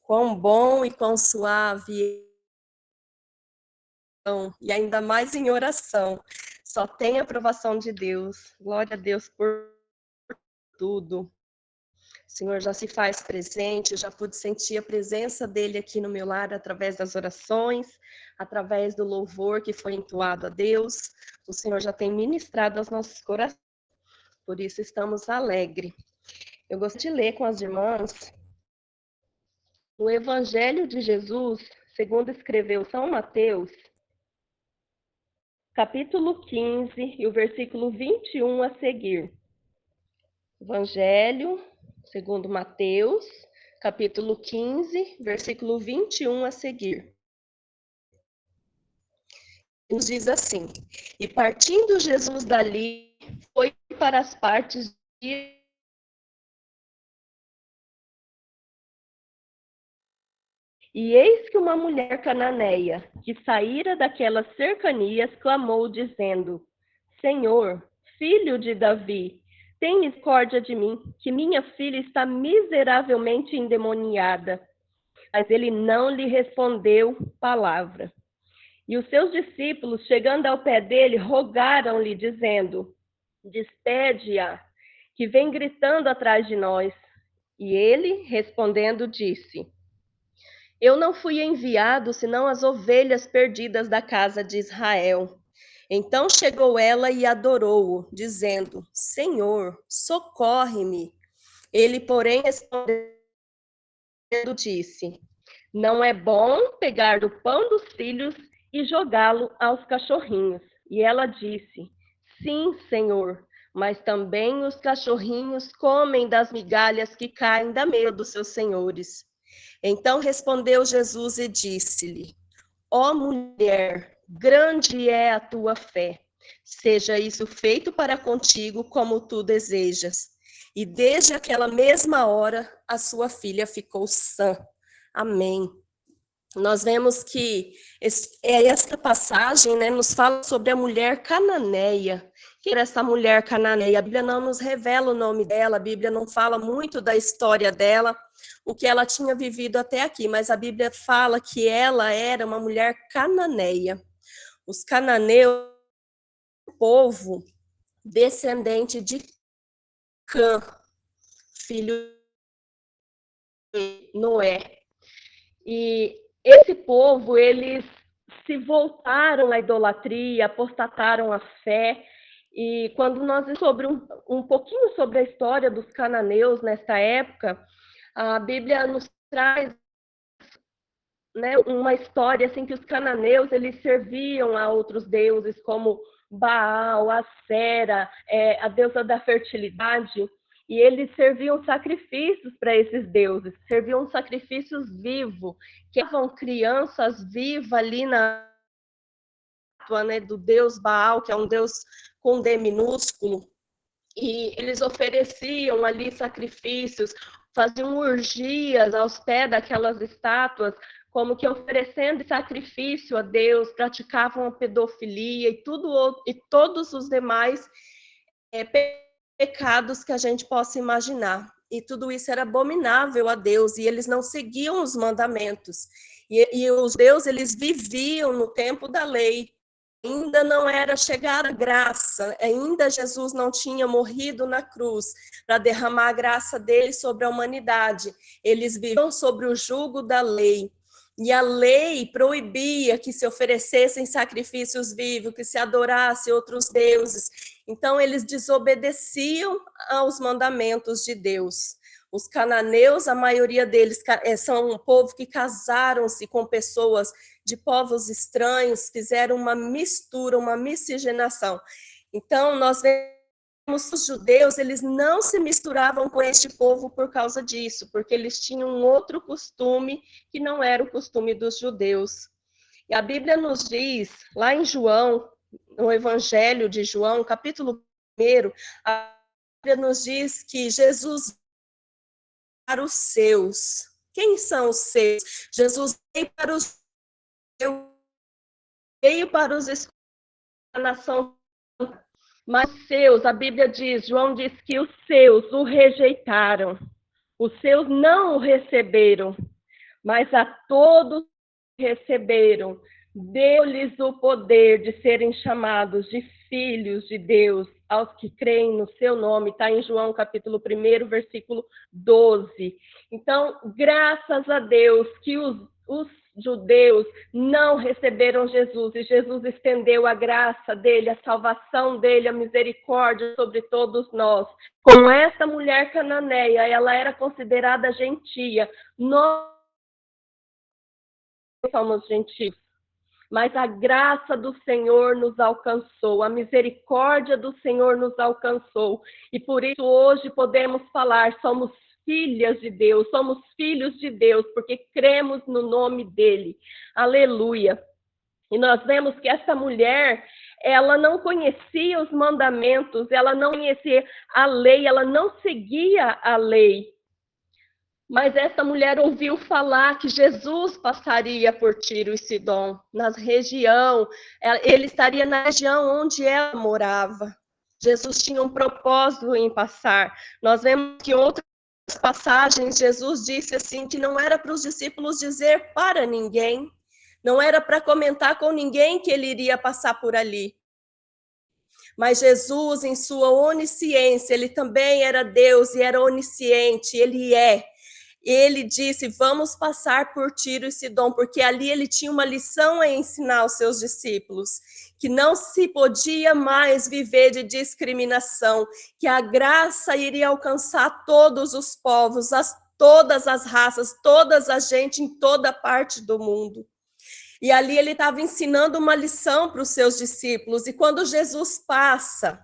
Quão bom e quão suave, e ainda mais em oração. Só tem aprovação de Deus. Glória a Deus por tudo. O Senhor já se faz presente, eu já pude sentir a presença dele aqui no meu lar através das orações, através do louvor que foi entoado a Deus. O Senhor já tem ministrado aos nossos corações, por isso estamos alegres. Eu gostaria de ler com as irmãs o Evangelho de Jesus, segundo escreveu São Mateus, capítulo 15 e o versículo 21 a seguir. Evangelho segundo Mateus, capítulo 15, versículo 21 a seguir. Nos diz assim: E partindo Jesus dali, foi para as partes de E eis que uma mulher cananeia, que saíra daquelas cercanias, clamou, dizendo: Senhor, filho de Davi, tem misericórdia de mim, que minha filha está miseravelmente endemoniada. Mas ele não lhe respondeu palavra. E os seus discípulos, chegando ao pé dele, rogaram-lhe, dizendo: Despede-a, que vem gritando atrás de nós. E ele, respondendo, disse: Eu não fui enviado senão as ovelhas perdidas da casa de Israel. Então chegou ela e adorou-o, dizendo: Senhor, socorre-me. Ele, porém, respondendo, disse: Não é bom pegar do pão dos filhos e jogá-lo aos cachorrinhos. E ela disse: Sim, Senhor, mas também os cachorrinhos comem das migalhas que caem da mesa dos seus senhores. Então respondeu Jesus e disse-lhe: Ó mulher, grande é a tua fé. Seja isso feito para contigo como tu desejas. E desde aquela mesma hora, a sua filha ficou sã. Amém. Nós vemos que esta passagem, né, nos fala sobre a mulher cananeia. Quem era essa mulher cananeia? A Bíblia não nos revela o nome dela, a Bíblia não fala muito da história dela, o que ela tinha vivido até aqui, mas a Bíblia fala que ela era uma mulher cananeia. Os cananeus, o povo descendente de Cã, filho de Noé. E esse povo, eles se voltaram à idolatria, apostataram a fé. E quando nós sobre um pouquinho sobre a história dos cananeus nessa época, a Bíblia nos traz, né, uma história assim que os cananeus eles serviam a outros deuses como Baal, Assera, a deusa da fertilidade. E eles serviam sacrifícios para esses deuses, serviam sacrifícios vivos, que eram crianças vivas ali na estátua, né, do deus Baal, que é um deus com D minúsculo, e eles ofereciam ali sacrifícios, faziam orgias aos pés daquelas estátuas, como que oferecendo sacrifício a Deus, praticavam a pedofilia e todos os demais pecados que a gente possa imaginar. E tudo isso era abominável a Deus, e eles não seguiam os mandamentos. E os deuses, eles viviam no tempo da lei. Ainda não era chegada a graça, ainda Jesus não tinha morrido na cruz para derramar a graça dele sobre a humanidade. Eles viviam sobre o jugo da lei. E a lei proibia que se oferecessem sacrifícios vivos, que se adorasse outros deuses. Então, eles desobedeciam aos mandamentos de Deus. Os cananeus, a maioria deles são um povo que casaram-se com pessoas de povos estranhos, fizeram uma mistura, uma miscigenação. Então, nós vemos os judeus, eles não se misturavam com este povo por causa disso, porque eles tinham um outro costume que não era o costume dos judeus. E a Bíblia nos diz, lá em João, no Evangelho de João, capítulo 1, a Bíblia nos diz que Jesus para os seus. Quem são os seus? Jesus veio para os seus, veio para os da nação, mas seus, a Bíblia diz, João diz que os seus o rejeitaram, os seus não o receberam, Mas a todos que receberam, deu-lhes o poder de serem chamados de filhos de Deus, aos que creem no seu nome. Está em João capítulo 1, versículo 12. Então, graças a Deus que os judeus não receberam Jesus, e Jesus estendeu a graça dele, a salvação dele, a misericórdia sobre todos nós. Como essa mulher cananeia, ela era considerada gentia, nós somos gentios, mas a graça do Senhor nos alcançou, a misericórdia do Senhor nos alcançou, e por isso hoje podemos falar, somos filhas de Deus, somos filhos de Deus, porque cremos no nome dele. Aleluia! E nós vemos que essa mulher, ela não conhecia os mandamentos, ela não conhecia a lei, ela não seguia a lei. Mas essa mulher ouviu falar que Jesus passaria por Tiro e Sidom, na região, ele estaria na região onde ela morava. Jesus tinha um propósito em passar. Nós vemos que outras passagens, Jesus disse assim, que não era para os discípulos dizer para ninguém, não era para comentar com ninguém que ele iria passar por ali. Mas Jesus, em sua onisciência, ele também era Deus e era onisciente, ele é. Ele disse, vamos passar por Tiro e Sidom, porque ali ele tinha uma lição a ensinar aos seus discípulos, que não se podia mais viver de discriminação, que a graça iria alcançar todos os povos, todas as raças, toda a gente em toda parte do mundo. E ali ele estava ensinando uma lição para os seus discípulos, e quando Jesus passa,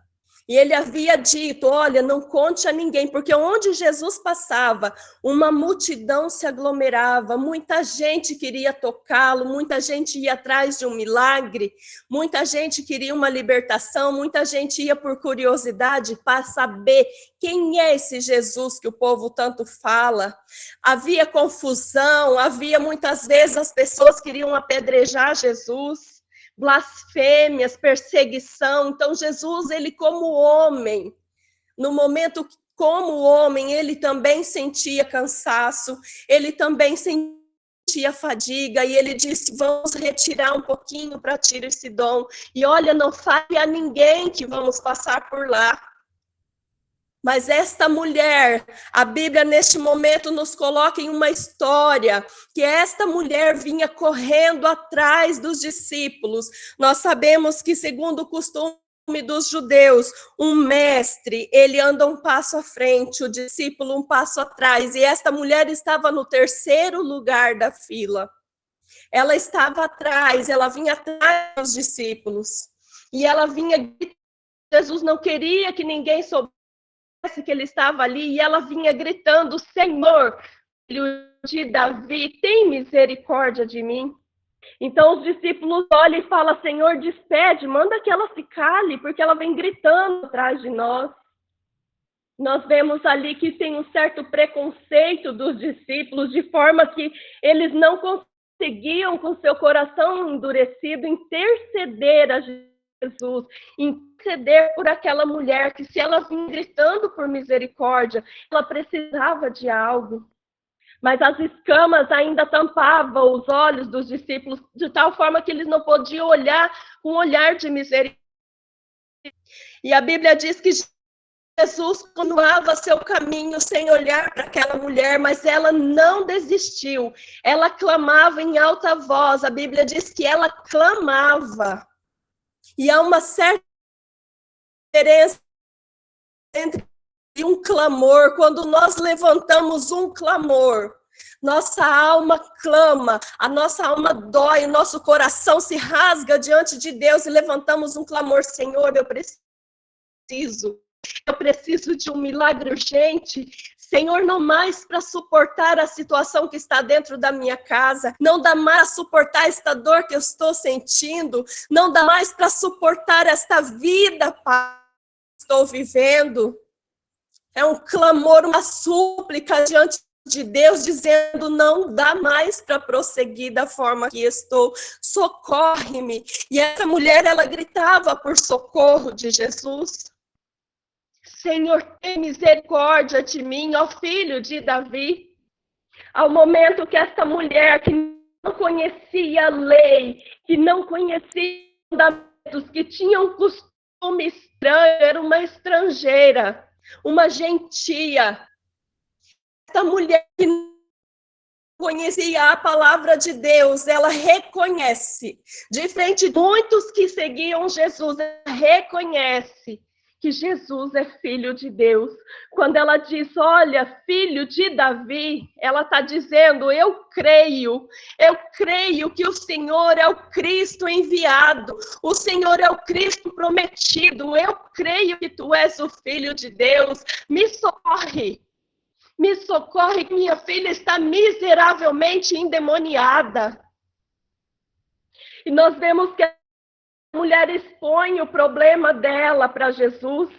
e ele havia dito, olha, não conte a ninguém, porque onde Jesus passava, uma multidão se aglomerava, muita gente queria tocá-lo, muita gente ia atrás de um milagre, muita gente queria uma libertação, muita gente ia por curiosidade para saber quem é esse Jesus que o povo tanto fala. Havia confusão, havia muitas vezes as pessoas queriam apedrejar Jesus, blasfêmias, perseguição. Então Jesus, ele como homem, no momento como homem, ele também sentia cansaço, ele também sentia fadiga, e ele disse, vamos retirar um pouquinho para Tiro e Sidom, e olha, não fale a ninguém que vamos passar por lá. Mas esta mulher, a Bíblia neste momento nos coloca em uma história, que esta mulher vinha correndo atrás dos discípulos. Nós sabemos que, segundo o costume dos judeus, um mestre, ele anda um passo à frente, o discípulo um passo atrás, e esta mulher estava no terceiro lugar da fila. Ela estava atrás, ela vinha atrás dos discípulos, e ela vinha, Jesus não queria que ninguém soubesse que ele estava ali, e ela vinha gritando, Senhor, filho de Davi, tem misericórdia de mim. Então os discípulos olham e falam, Senhor, despede, manda que ela se cale, porque ela vem gritando atrás de nós. Nós vemos ali que tem um certo preconceito dos discípulos, de forma que eles não conseguiam, com seu coração endurecido, interceder a Jesus, interceder por aquela mulher, que se ela vinha gritando por misericórdia, ela precisava de algo. Mas as escamas ainda tampavam os olhos dos discípulos, de tal forma que eles não podiam olhar com um olhar de misericórdia. E a Bíblia diz que Jesus continuava seu caminho sem olhar para aquela mulher, mas ela não desistiu. Ela clamava em alta voz. A Bíblia diz que ela clamava. E há uma certa diferença entre um clamor, quando nós levantamos um clamor, nossa alma clama, a nossa alma dói, o nosso coração se rasga diante de Deus e levantamos um clamor, Senhor, eu preciso de um milagre urgente. Senhor, não mais para suportar a situação que está dentro da minha casa, não dá mais para suportar esta dor que eu estou sentindo, não dá mais para suportar esta vida que estou vivendo. É um clamor, uma súplica diante de Deus, dizendo, não dá mais para prosseguir da forma que estou, socorre-me. E essa mulher, ela gritava por socorro de Jesus. Senhor, tem misericórdia de mim, ó filho de Davi. Ao momento que essa mulher que não conhecia a lei, que não conhecia fundamentos, que tinha um costume estranho, era uma estrangeira, uma gentia. Essa mulher que não conhecia a palavra de Deus, ela reconhece, diferente de muitos que seguiam Jesus, ela reconhece que Jesus é filho de Deus. Quando ela diz, olha, filho de Davi, ela está dizendo, eu creio que o Senhor é o Cristo enviado, o Senhor é o Cristo prometido, eu creio que tu és o filho de Deus, me socorre, minha filha está miseravelmente endemoniada. E nós vemos que a mulher expõe o problema dela para Jesus.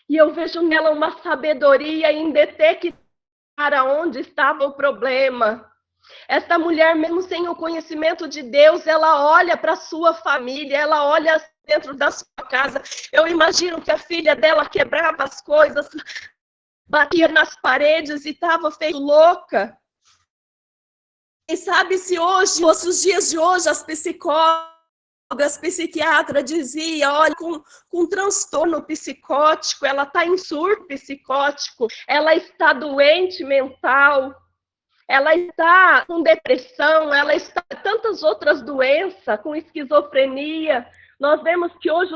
E eu vejo nela uma sabedoria em detectar onde estava o problema. Essa mulher, mesmo sem o conhecimento de Deus, ela olha para a sua família, ela olha dentro da sua casa. Eu imagino que a filha dela quebrava as coisas, batia nas paredes e estava feio louca. Quem sabe se hoje, nos dias de hoje, as psicólogas, psiquiatras diziam, olha, com transtorno psicótico, ela está em surto psicótico, ela está doente mental, ela está com depressão, ela está com tantas outras doenças, com esquizofrenia. Nós vemos que hoje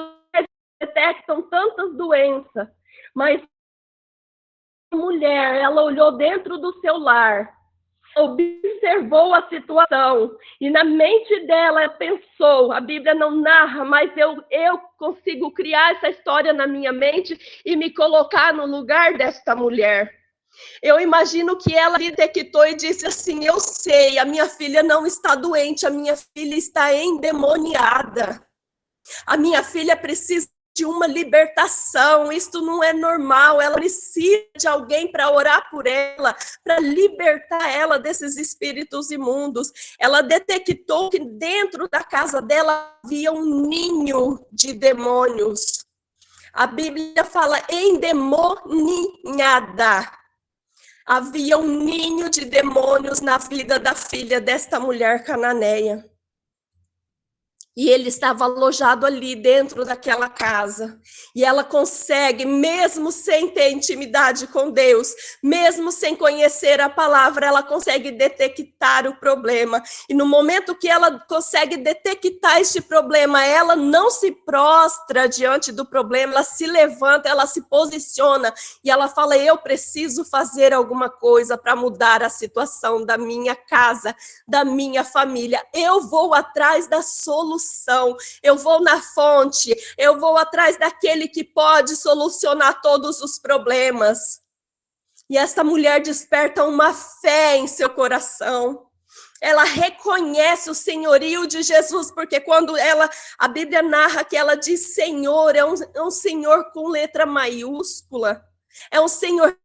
detectam tantas doenças, mas a mulher, ela olhou dentro do seu lar, observou a situação e na mente dela pensou, a Bíblia não narra, mas eu consigo criar essa história na minha mente e me colocar no lugar desta mulher. Eu imagino que ela detectou e disse assim, eu sei, a minha filha não está doente, a minha filha está endemoniada. A minha filha precisa de uma libertação, isto não é normal, ela precisa de alguém para orar por ela, para libertar ela desses espíritos imundos. Ela detectou que dentro da casa dela havia um ninho de demônios. A Bíblia fala endemoniada. Havia um ninho de demônios na vida da filha desta mulher cananeia. E ele estava alojado ali dentro daquela casa. E ela consegue, mesmo sem ter intimidade com Deus, mesmo sem conhecer a palavra, ela consegue detectar o problema. E no momento que ela consegue detectar este problema, ela não se prostra diante do problema, ela se levanta, ela se posiciona e ela fala, eu preciso fazer alguma coisa para mudar a situação da minha casa, da minha família. Eu vou atrás da solução. Eu vou na fonte, eu vou atrás daquele que pode solucionar todos os problemas. E esta mulher desperta uma fé em seu coração. Ela reconhece o senhorio de Jesus, porque quando a Bíblia narra que ela diz Senhor, é um Senhor com letra maiúscula, é um senhorio,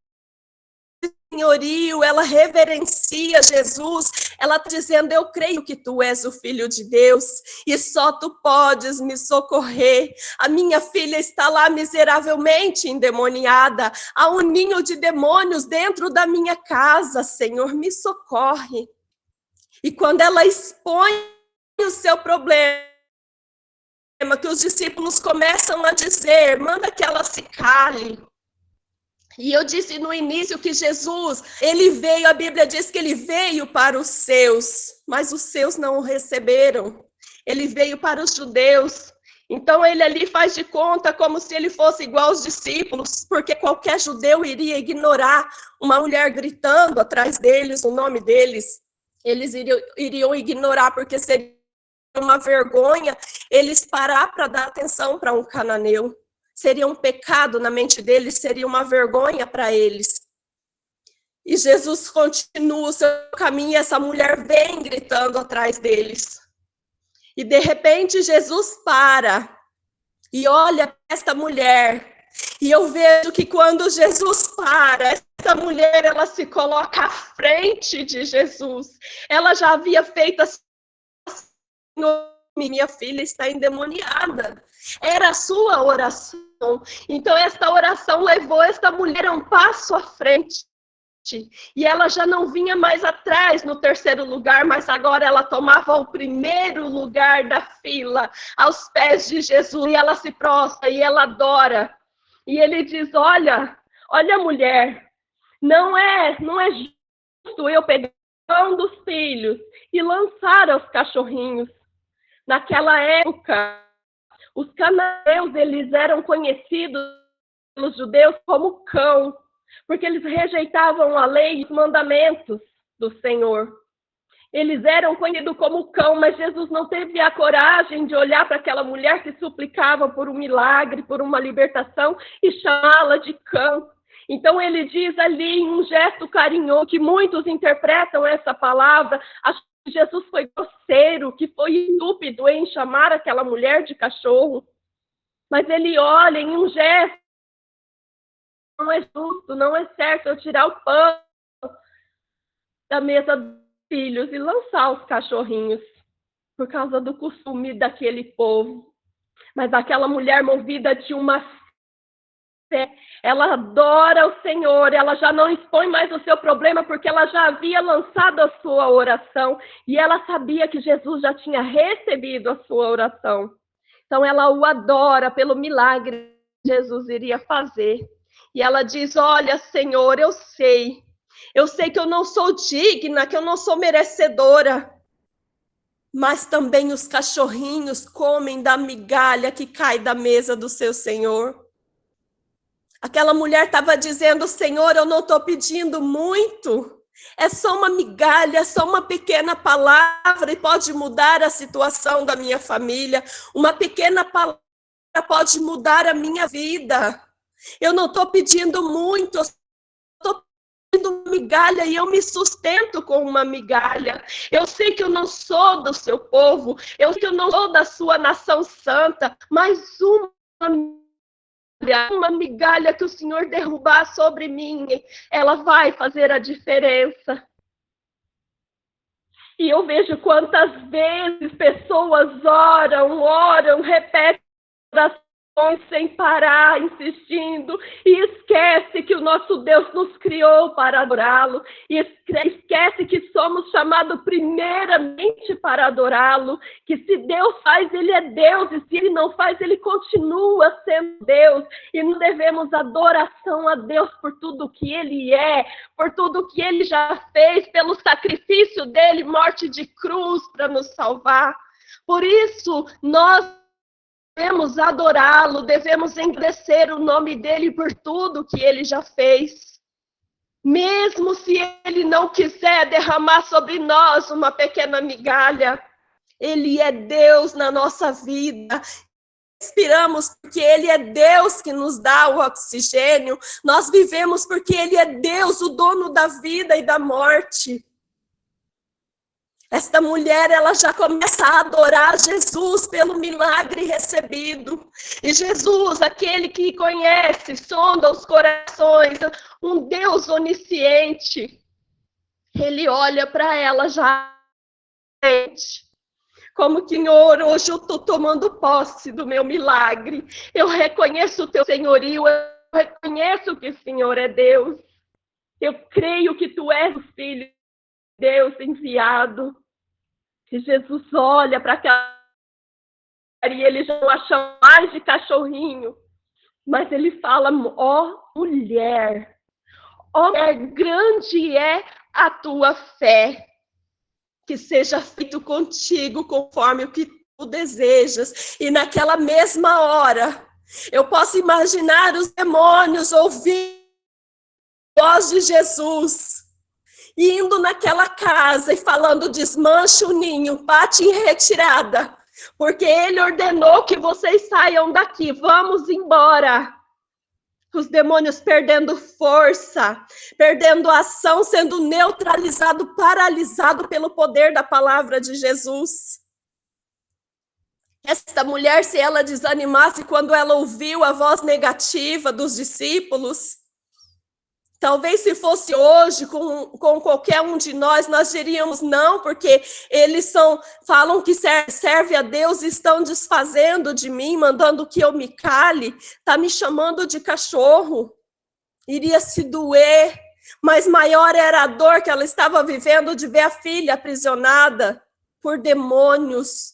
ela reverencia Jesus, ela está dizendo, eu creio que tu és o Filho de Deus, e só tu podes me socorrer, a minha filha está lá miseravelmente endemoniada, há um ninho de demônios dentro da minha casa, Senhor, me socorre. E quando ela expõe o seu problema, que os discípulos começam a dizer, manda que ela se cale. E eu disse no início que Jesus, ele veio, a Bíblia diz que ele veio para os seus, mas os seus não o receberam. Ele veio para os judeus. Então ele ali faz de conta como se ele fosse igual aos discípulos, porque qualquer judeu iria ignorar uma mulher gritando atrás deles, o nome deles. Eles iriam ignorar, porque seria uma vergonha eles parar para dar atenção para um cananeu. Seria um pecado na mente deles, seria uma vergonha para eles. E Jesus continua o seu caminho e essa mulher vem gritando atrás deles. E de repente Jesus para e olha para esta mulher. E eu vejo que quando Jesus para, essa mulher ela se coloca à frente de Jesus. Ela já havia feito assim, minha filha está endemoniada. Era a sua oração. Então, esta oração levou esta mulher a um passo à frente. E ela já não vinha mais atrás no terceiro lugar, mas agora ela tomava o primeiro lugar da fila, aos pés de Jesus, e ela se prostra e ela adora. E ele diz: olha, mulher, não é justo eu pegar um dos filhos e lançar aos cachorrinhos. Naquela época, os cananeus, eles eram conhecidos pelos judeus como cão, porque eles rejeitavam a lei e os mandamentos do Senhor. Eles eram conhecidos como cão, mas Jesus não teve a coragem de olhar para aquela mulher que suplicava por um milagre, por uma libertação, e chamá-la de cão. Então ele diz ali, em um gesto carinhoso, que muitos interpretam essa palavra, acho que Jesus foi grosseiro, que foi estúpido em chamar aquela mulher de cachorro. Mas ele olha em um gesto: não é justo, não é certo eu tirar o pão da mesa dos filhos e lançar os cachorrinhos, por causa do costume daquele povo. Mas aquela mulher, movida de uma fé, ela adora o Senhor, ela já não expõe mais o seu problema, porque ela já havia lançado a sua oração, e ela sabia que Jesus já tinha recebido a sua oração. Então ela o adora pelo milagre que Jesus iria fazer. E ela diz: olha, Senhor, eu sei que eu não sou digna, que eu não sou merecedora, mas também os cachorrinhos comem da migalha que cai da mesa do seu Senhor. Aquela mulher estava dizendo: Senhor, eu não estou pedindo muito, é só uma migalha, é só uma pequena palavra e pode mudar a situação da minha família, uma pequena palavra pode mudar a minha vida. Eu não estou pedindo muito, eu estou pedindo migalha e eu me sustento com uma migalha. Eu sei que eu não sou do seu povo, eu sei que eu não sou da sua nação santa, mas uma migalha que o Senhor derrubar sobre mim, ela vai fazer a diferença. E eu vejo quantas vezes pessoas oram, repetem orações sem parar, insistindo, e esquece que o nosso Deus nos criou para adorá-lo, e esquece que somos chamados primeiramente para adorá-lo, que se Deus faz, ele é Deus, e se ele não faz, ele continua sendo Deus, e não devemos adoração a Deus por tudo que ele é, por tudo que ele já fez, pelo sacrifício dele, morte de cruz para nos salvar. Por isso, nós devemos adorá-lo, devemos engrandecer o nome dele por tudo que ele já fez. Mesmo se ele não quiser derramar sobre nós uma pequena migalha, ele é Deus na nossa vida. Respiramos porque ele é Deus que nos dá o oxigênio. Nós vivemos porque ele é Deus, o dono da vida e da morte. Esta mulher, ela já começa a adorar Jesus pelo milagre recebido. E Jesus, aquele que conhece, sonda os corações, um Deus onisciente, ele olha para ela já, como que, Senhor, hoje eu estou tomando posse do meu milagre. Eu reconheço o teu senhorio, eu reconheço que o Senhor é Deus. Eu creio que tu és o Filho de Deus enviado. E Jesus olha para aquela e ele já não acha mais de cachorrinho, mas ele fala: ó mulher, grande é a tua fé, que seja feito contigo conforme o que tu desejas. E naquela mesma hora, eu posso imaginar os demônios ouvindo a voz de Jesus, indo naquela casa e falando: desmanche o ninho, bate em retirada, porque ele ordenou que vocês saiam daqui, vamos embora. Os demônios perdendo força, perdendo ação, sendo neutralizado, paralisado pelo poder da palavra de Jesus. Esta mulher, se ela desanimasse quando ela ouviu a voz negativa dos discípulos, talvez se fosse hoje com qualquer um de nós diríamos: não, porque eles falam que serve a Deus e estão desfazendo de mim, mandando que eu me cale, está me chamando de cachorro. Iria se doer, mas maior era a dor que ela estava vivendo de ver a filha aprisionada por demônios.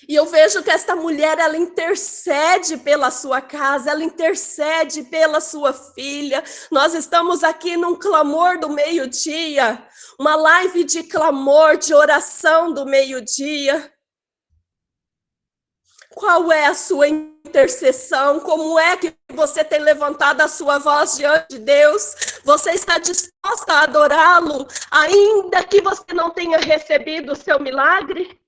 E eu vejo que esta mulher, ela intercede pela sua casa, ela intercede pela sua filha. Nós estamos aqui num clamor do meio-dia, uma live de clamor, de oração do meio-dia. Qual é a sua intercessão? Como é que você tem levantado a sua voz diante de Deus? Você está disposta a adorá-lo, ainda que você não tenha recebido o seu milagre?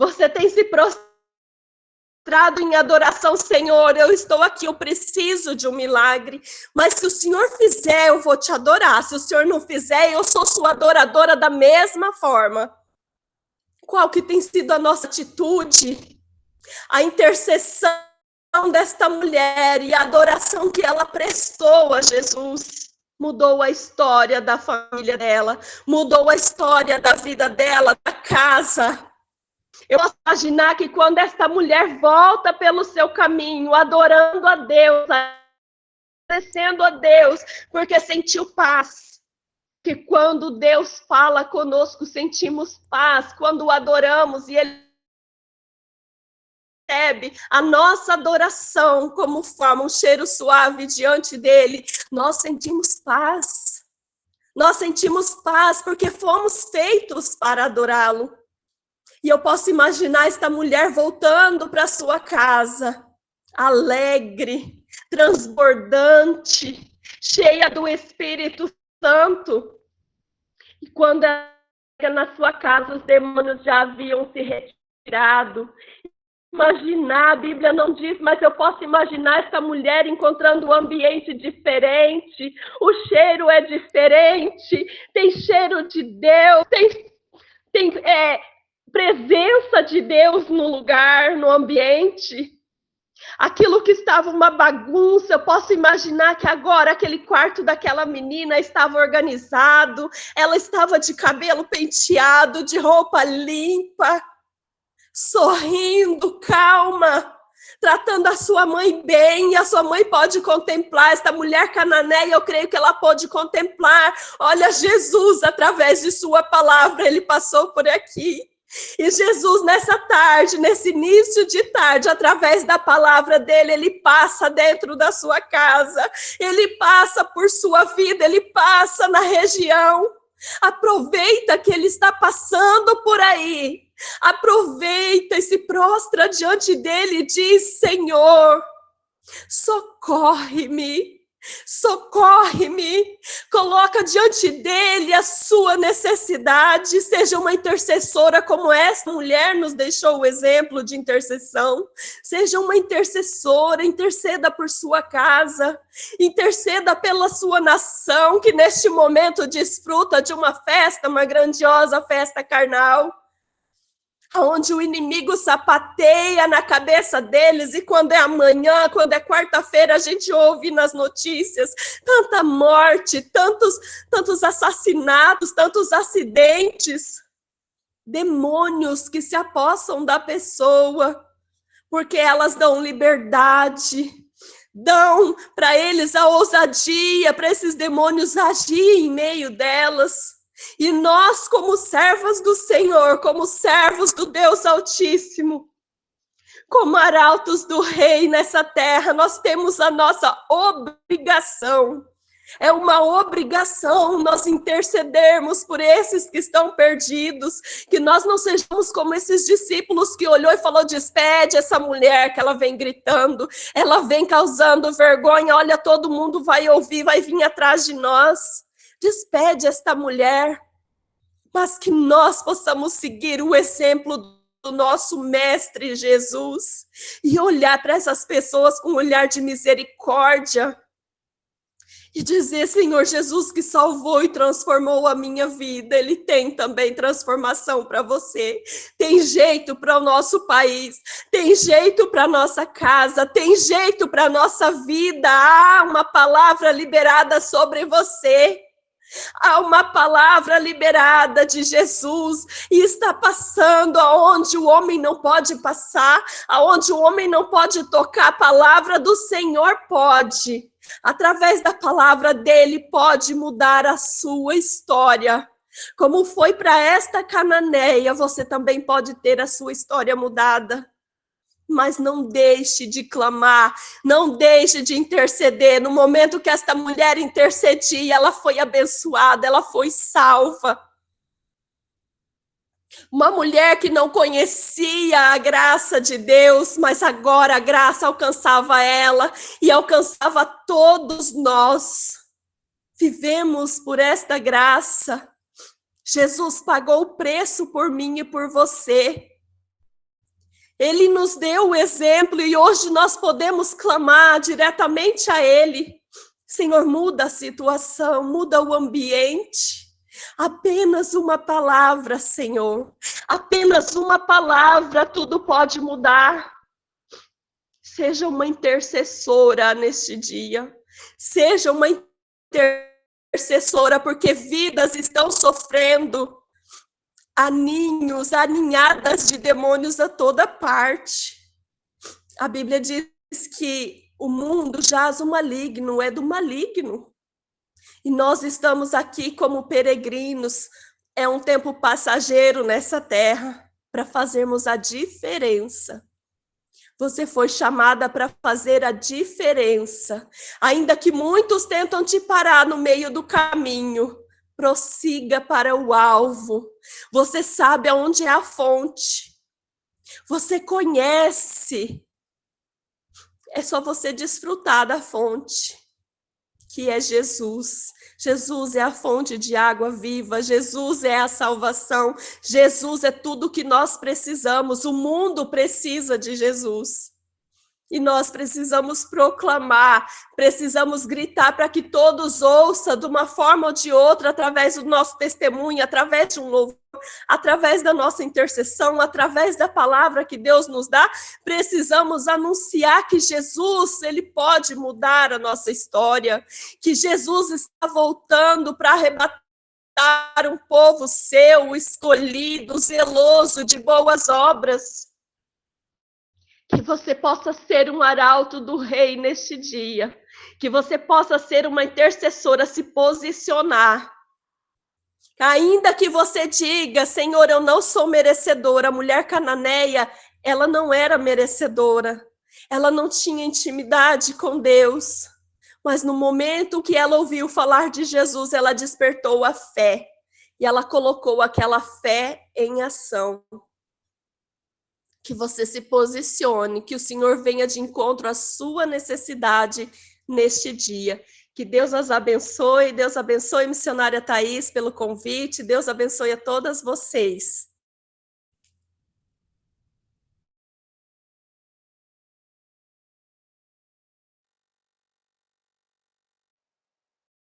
Você tem se prostrado em adoração, Senhor, eu estou aqui, eu preciso de um milagre, mas se o Senhor fizer, eu vou te adorar. Se o Senhor não fizer, eu sou sua adoradora da mesma forma. Qual que tem sido a nossa atitude? A intercessão desta mulher e a adoração que ela prestou a Jesus mudou a história da família dela, mudou a história da vida dela, da casa. Eu posso imaginar que quando esta mulher volta pelo seu caminho, adorando a Deus, agradecendo a Deus, porque sentiu paz. Que quando Deus fala conosco, sentimos paz. Quando o adoramos e Ele recebe a nossa adoração como forma, um cheiro suave diante dEle, nós sentimos paz. Nós sentimos paz porque fomos feitos para adorá-lo. E eu posso imaginar esta mulher voltando para sua casa, alegre, transbordante, cheia do Espírito Santo. E quando ela chega na sua casa, os demônios já haviam se retirado. Imaginar, a Bíblia não diz, mas eu posso imaginar essa mulher encontrando um ambiente diferente. O cheiro é diferente, tem cheiro de Deus, tem presença de Deus no lugar, no ambiente. Aquilo que estava uma bagunça, eu posso imaginar que agora aquele quarto daquela menina estava organizado, ela estava de cabelo penteado, de roupa limpa, sorrindo, calma, tratando a sua mãe bem, e a sua mãe pode contemplar, esta mulher cananeia, eu creio que ela pode contemplar, olha, Jesus, através de sua palavra, ele passou por aqui. E Jesus, nessa tarde, nesse início de tarde, através da palavra dele, ele passa dentro da sua casa, ele passa por sua vida, ele passa na região. Aproveita que ele está passando por aí, aproveita e se prostra diante dele e diz: Senhor, socorre-me. Socorre-me, coloca diante dele a sua necessidade, seja uma intercessora como essa mulher nos deixou o exemplo de intercessão, seja uma intercessora, interceda por sua casa, interceda pela sua nação, que neste momento desfruta de uma festa, uma grandiosa festa carnal, onde o inimigo sapateia na cabeça deles, e quando é amanhã, quando é quarta-feira, a gente ouve nas notícias tanta morte, tantos assassinatos, tantos acidentes, demônios que se apossam da pessoa, porque elas dão liberdade, dão para eles a ousadia, para esses demônios agir em meio delas. E nós, como servas do Senhor, como servos do Deus Altíssimo, como arautos do Rei nessa terra, nós temos a nossa obrigação. É uma obrigação nós intercedermos por esses que estão perdidos, que nós não sejamos como esses discípulos que olhou e falou: despede essa mulher que ela vem gritando, ela vem causando vergonha, olha, todo mundo vai ouvir, vai vir atrás de nós. Despede esta mulher, mas que nós possamos seguir o exemplo do nosso Mestre Jesus e olhar para essas pessoas com um olhar de misericórdia e dizer: Senhor Jesus, que salvou e transformou a minha vida, Ele tem também transformação para você. Tem jeito para o nosso país, tem jeito para a nossa casa, tem jeito para a nossa vida. Há uma palavra liberada sobre você. Há uma palavra liberada de Jesus e está passando aonde o homem não pode passar, aonde o homem não pode tocar, a palavra do Senhor pode. Através da palavra dele pode mudar a sua história. Como foi para esta cananeia, você também pode ter a sua história mudada. Mas não deixe de clamar, não deixe de interceder. No momento que esta mulher intercedia, ela foi abençoada, ela foi salva. Uma mulher que não conhecia a graça de Deus, mas agora a graça alcançava ela e alcançava todos nós. Vivemos por esta graça. Jesus pagou o preço por mim e por você. Ele nos deu o exemplo e hoje nós podemos clamar diretamente a Ele. Senhor, muda a situação, muda o ambiente. Apenas uma palavra, Senhor. Apenas uma palavra, tudo pode mudar. Seja uma intercessora neste dia. Seja uma intercessora, porque vidas estão sofrendo. Há ninhos, há ninhadas de demônios a toda parte. A Bíblia diz que o mundo jaz o maligno, é do maligno. E nós estamos aqui como peregrinos, é um tempo passageiro nessa terra, para fazermos a diferença. Você foi chamada para fazer a diferença. Ainda que muitos tentam te parar no meio do caminho, prossiga para o alvo. Você sabe aonde é a fonte. Você conhece. É só você desfrutar da fonte, que é Jesus. Jesus é a fonte de água viva. Jesus é a salvação. Jesus é tudo que nós precisamos. O mundo precisa de Jesus. E nós precisamos proclamar, precisamos gritar para que todos ouçam de uma forma ou de outra, através do nosso testemunho, através de um louvor, através da nossa intercessão, através da palavra que Deus nos dá. Precisamos anunciar que Jesus, ele pode mudar a nossa história, que Jesus está voltando para arrebatar um povo seu, escolhido, zeloso de boas obras. Que você possa ser um arauto do rei neste dia. Que você possa ser uma intercessora, se posicionar. Ainda que você diga, Senhor, eu não sou merecedora. A mulher cananeia, ela não era merecedora. Ela não tinha intimidade com Deus. Mas no momento que ela ouviu falar de Jesus, ela despertou a fé. E ela colocou aquela fé em ação. Que você se posicione, que o Senhor venha de encontro à sua necessidade neste dia. Que Deus as abençoe, Deus abençoe missionária Thaís pelo convite, Deus abençoe a todas vocês.